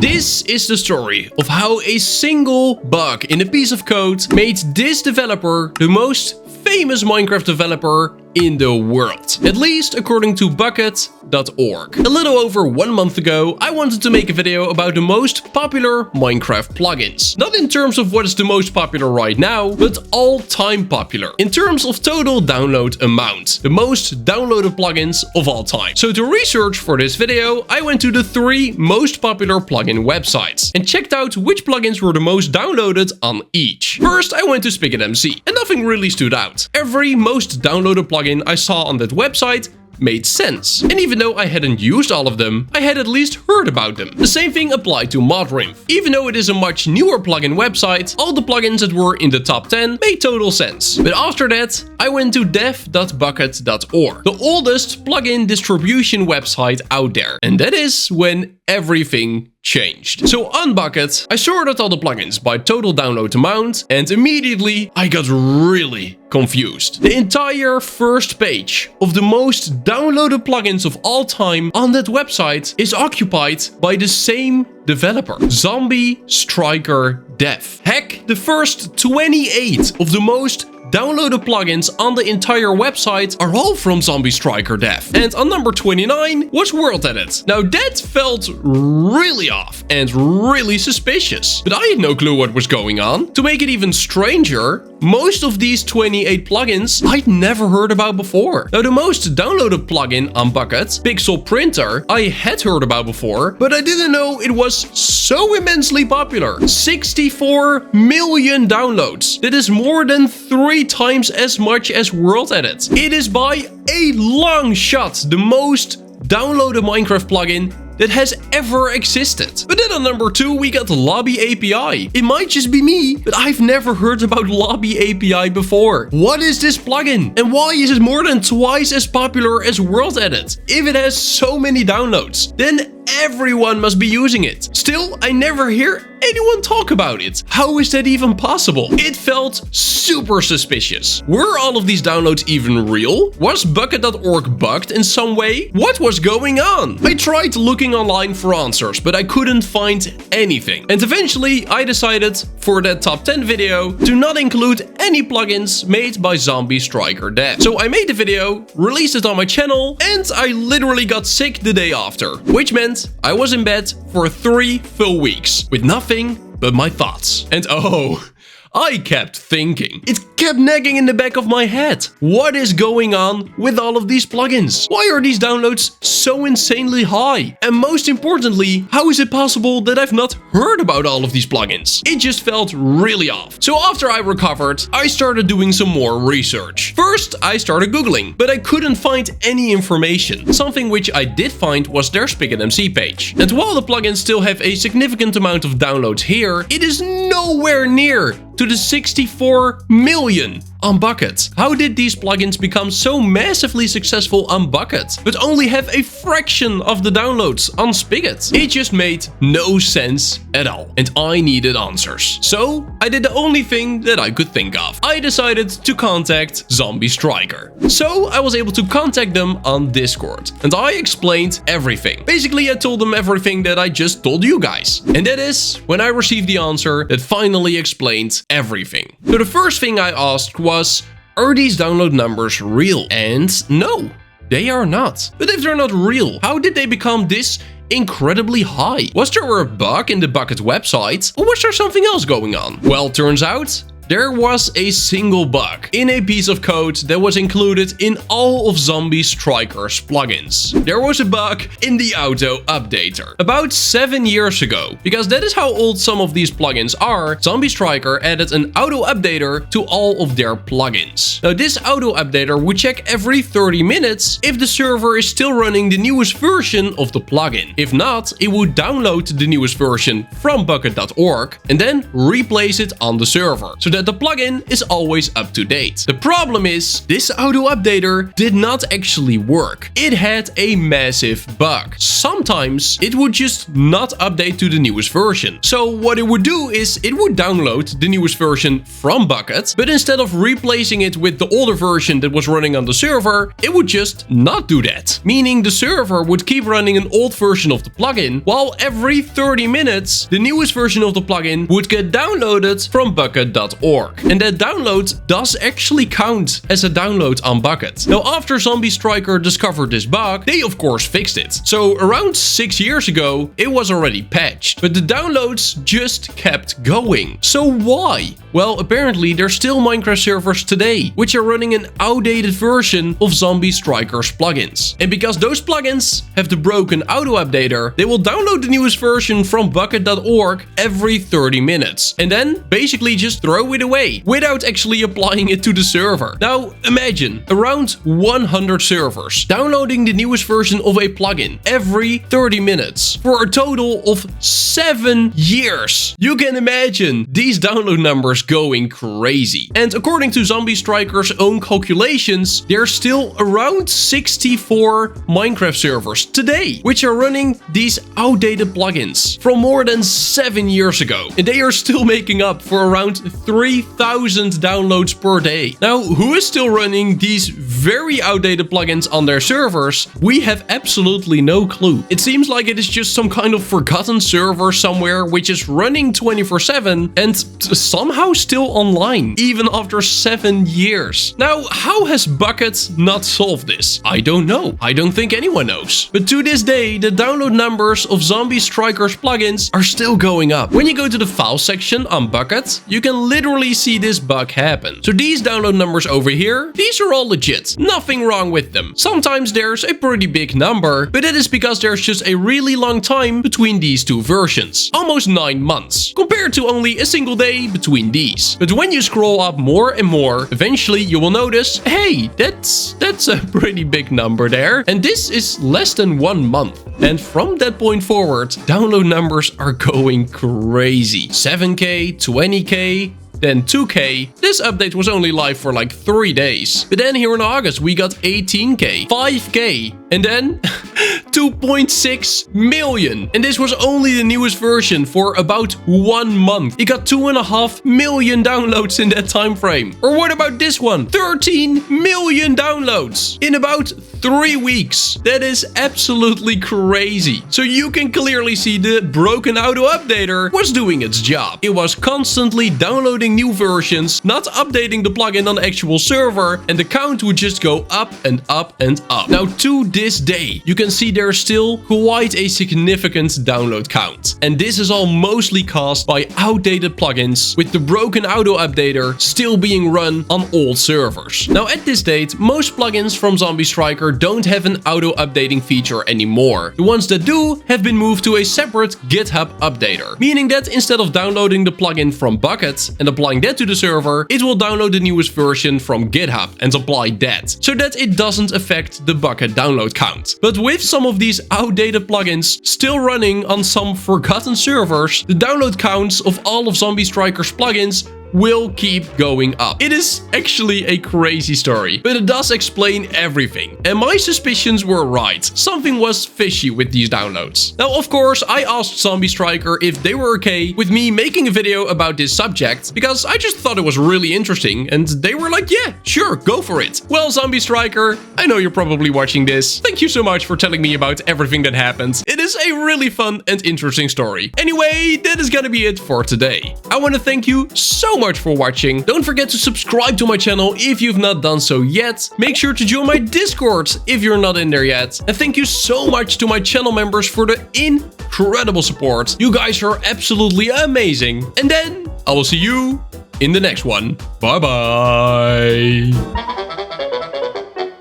This is the story of how a single bug in a piece of code made this developer the most famous Minecraft developer in the world. At least according to Bukkit.org. A little over 1 month ago, I wanted to make a video about the most popular Minecraft plugins. Not in terms of what is the most popular right now, but all-time popular. In terms of total download amount. The most downloaded plugins of all time. So to research for this video, I went to the 3 most popular plugin websites and checked out which plugins were the most downloaded on each. First, I went to SpigitMC and nothing really stood out. Every most downloaded plugin I saw on that website made sense. And even though I hadn't used all of them, I had at least heard about them. The same thing applied to Modrinth. Even though it is a much newer plugin website, all the plugins that were in the top 10 made total sense. But after that, I went to dev.bukkit.org, the oldest plugin distribution website out there. And that is when everything changed. So on Bukkit, I sorted all the plugins by total download amount, and immediately I got really confused. The entire first page of the most downloaded plugins of all time on that website is occupied by the same developer, Zombie Striker Dev. Heck, the first 28 of the most downloaded plugins on the entire website are all from Zombie Striker Dev. And on number 29 was World Edit. Now that felt really off and really suspicious. But I had no clue what was going on. To make it even stranger, most of these 28 plugins I'd never heard about before. Now the most downloaded plugin on Bukkit, Pixel Printer, I had heard about before, but I didn't know it was so immensely popular. 64 million downloads. That is more than 3 times as much as World Edit. It is by a long shot the most downloaded Minecraft plugin that has ever existed. But then on number 2 we got the Lobby API. It might just be me, but I've never heard about Lobby API before. What is this plugin? And why is it more than twice as popular as World Edit? If it has so many downloads, then everyone must be using it. Still, I never hear anyone talk about it. How is that even possible? It felt super suspicious. Were all of these downloads even real? Was Bukkit.org bugged in some way? What was going on? I tried looking online for answers, but I couldn't find anything. And eventually, I decided for that top 10 video to not include any plugins made by Zombie Striker Dev. So I made the video, released it on my channel, and I literally got sick the day after, which meant I was in bed for 3 full weeks with nothing but my thoughts. And oh, I kept thinking. It kept nagging in the back of my head. What is going on with all of these plugins? Why are these downloads so insanely high? And most importantly, how is it possible that I've not heard about all of these plugins? It just felt really off. So after I recovered, I started doing some more research. First, I started Googling, but I couldn't find any information. Something which I did find was their SpigitMC page. And while the plugins still have a significant amount of downloads here, it is nowhere near to the 64 million on Bukkit. How did these plugins become so massively successful on Bukkit, but only have a fraction of the downloads on Spigot? It just made no sense at all, and I needed answers. So I did the only thing that I could think of. I decided to contact Zombie Striker. So I was able to contact them on Discord, and I explained everything. Basically, I told them everything that I just told you guys. And that is when I received the answer that finally explained everything. So the first thing I asked was, are these download numbers real? And no, they are not. But if they're not real, how did they become this incredibly high? Was there a bug in the Bukkit website? Or was there something else going on? Well, turns out there was a single bug in a piece of code that was included in all of Zombie Striker's plugins. There was a bug in the auto updater about 7 years ago. Because that is how old some of these plugins are, Zombie Striker added an auto updater to all of their plugins. Now this auto updater would check every 30 minutes if the server is still running the newest version of the plugin. If not, it would download the newest version from Bukkit.org and then replace it on the server. So that that the plugin is always up to date. The problem is, this auto updater did not actually work. It had a massive bug. Sometimes it would just not update to the newest version. So what it would do is it would download the newest version from Bukkit, but instead of replacing it with the older version that was running on the server, it would just not do that. Meaning the server would keep running an old version of the plugin, while every 30 minutes, the newest version of the plugin would get downloaded from Bukkit.org. And that download does actually count as a download on Bukkit. Now, after Zombie Striker discovered this bug, they of course fixed it. So around 6 years ago, it was already patched, but the downloads just kept going. So why? Well, apparently there's still Minecraft servers today, which are running an outdated version of Zombie Striker's plugins. And because those plugins have the broken auto updater, they will download the newest version from Bukkit.org every 30 minutes. And then basically just throw it away without actually applying it to the server. Now imagine around 100 servers downloading the newest version of a plugin every 30 minutes for a total of 7 years. You can imagine these download numbers going crazy. And according to Zombie Striker's own calculations, there's still around 64 Minecraft servers today which are running these outdated plugins from more than 7 years ago. And they are still making up for around 3,000 downloads per day. Now, who is still running these very outdated plugins on their servers? We have absolutely no clue. It seems like it is just some kind of forgotten server somewhere which is running 24/7 and somehow still online, even after 7 years. Now, how has Bukkit not solved this? I don't know. I don't think anyone knows. But to this day, the download numbers of Zombie Striker's plugins are still going up. When you go to the file section on Bukkit, you can literally see this bug happen. So these download numbers over here, these are all legit. Nothing wrong with them. Sometimes there's a pretty big number, but that is because there's just a really long time between these two versions. Almost 9 months, compared to only a single day between these. But when you scroll up more and more, eventually you will notice, hey, that's a pretty big number there. And this is less than 1 month. And from that point forward, download numbers are going crazy. 7K, 20K, then 2K. This update was only live for like 3 days. But then here in August, we got 18K, 5K, and then 2.6 million. And this was only the newest version for about 1 month. It got 2.5 million downloads in that time frame. Or what about this one? 13 million downloads in about 3 weeks. That is absolutely crazy. So you can clearly see the broken auto updater was doing its job. It was constantly downloading new versions, not updating the plugin on the actual server, and the count would just go up and up and up. Now, to this day, you can see there's still quite a significant download count. And this is all mostly caused by outdated plugins, with the broken auto updater still being run on old servers. Now, at this date, most plugins from Zombie Striker don't have an auto updating feature anymore. The ones that do have been moved to a separate GitHub updater, meaning that instead of downloading the plugin from Bukkit and applying that to the server, it will download the newest version from GitHub and apply that, so that it doesn't affect the Bukkit download count. But with some of these outdated plugins still running on some forgotten servers, the download counts of all of Zombie Striker's plugins will keep going up. It is actually a crazy story, but it does explain everything. And my suspicions were right. Something was fishy with these downloads. Now, of course, I asked Zombie Striker if they were okay with me making a video about this subject, because I just thought it was really interesting, and they were like, yeah, sure, go for it. Well, Zombie Striker, I know you're probably watching this. Thank you so much for telling me about everything that happened. It is a really fun and interesting story. Anyway, that is gonna be it for today. I want to thank you so much for watching. Don't forget to subscribe to my channel if you've not done so yet. Make sure to join my Discord if you're not in there yet. And thank you so much to my channel members for the incredible support. You guys are absolutely amazing. And then I will see you in the next one. Bye bye.